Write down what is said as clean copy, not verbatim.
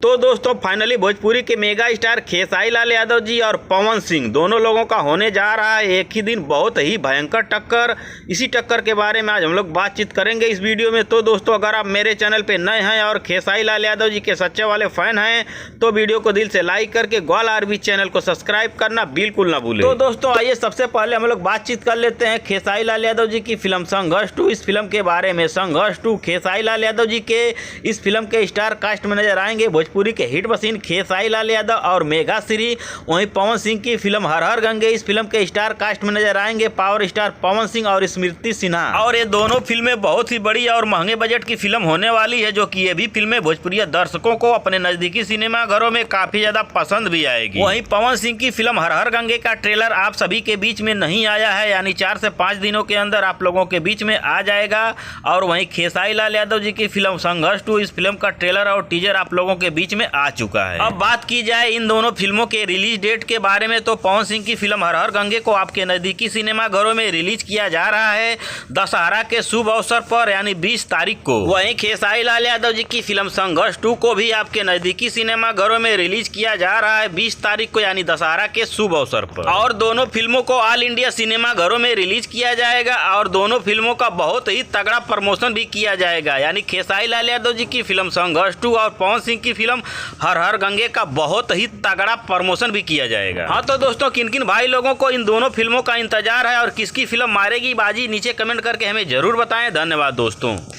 तो दोस्तों फाइनली भोजपुरी के मेगा स्टार खेसारी लाल यादव जी और पवन सिंह दोनों लोगों का होने जा रहा है एक ही दिन बहुत ही भयंकर टक्कर। इसी टक्कर के बारे में आज हम लोग बातचीत करेंगे इस वीडियो में। तो दोस्तों अगर आप मेरे चैनल पे नए हैं और खेसारी लाल यादव जी के सच्चे वाले फैन हैं तो वीडियो को दिल से लाइक करके ग्वाल आरबी चैनल को सब्सक्राइब करना बिल्कुल ना भूलें। तो दोस्तों आइए सबसे पहले हम लोग बातचीत कर लेते हैं खेसारी लाल यादव जी की फिल्म संघर्ष 2 इस फिल्म के बारे में। संघर्ष 2 खेसारी लाल यादव जी के इस फिल्म के स्टार कास्ट में नजर आएंगे भोजपुरी के हिट मशीन खेसारी लाल यादव और मेगा श्री। वहीं पवन सिंह की फिल्म हर हर गंगे इस फिल्म के स्टार कास्ट में नजर आएंगे पावर स्टार पवन सिंह और स्मृति सिन्हा। और ये दोनों फिल्में बहुत ही बड़ी और महंगे बजट की फिल्म होने वाली है, जो कि ये भी फिल्में भोजपुरी दर्शकों को अपने नजदीकी सिनेमा घरों में काफी ज्यादा पसंद भी आएगी। वहीं पवन सिंह की फिल्म हर हर गंगे का ट्रेलर आप सभी के बीच में नहीं आया है, यानी 4 से 5 दिनों के अंदर आप लोगों के बीच में आ जाएगा। और वहीं खेसारी लाल यादव जी की फिल्म संघर्ष 2 इस फिल्म का ट्रेलर और टीजर आप लोगों के बीच में आ चुका है। अब बात की जाए इन दोनों फिल्मों के रिलीज डेट के बारे में तो पवन सिंह की फिल्म हर हर गंगे को आपके नजदीकी सिनेमा घरों में रिलीज किया जा रहा है दशहरा के शुभ अवसर पर, यानी 20 तारीख को। वहीं खेसारी लाल यादव जी की फिल्म संघर्ष 2 को भी आपके नजदीकी सिनेमा घरों में रिलीज किया जा रहा है 20 तारीख को, यानी दशहरा के शुभ अवसर पर। और दोनों फिल्मों को ऑल इंडिया सिनेमा घरों में रिलीज किया जाएगा और दोनों फिल्मों का बहुत ही तगड़ा प्रमोशन भी किया जाएगा, यानी खेसारी लाल यादव जी की फिल्म संघर्ष 2 और पवन सिंह की फिल्म हर हर गंगे का बहुत ही तगड़ा प्रमोशन भी किया जाएगा। हाँ तो दोस्तों किन किन भाई लोगों को इन दोनों फिल्मों का इंतजार है और किसकी फिल्म मारेगी बाजी, नीचे कमेंट करके हमें जरूर बताएं। धन्यवाद दोस्तों।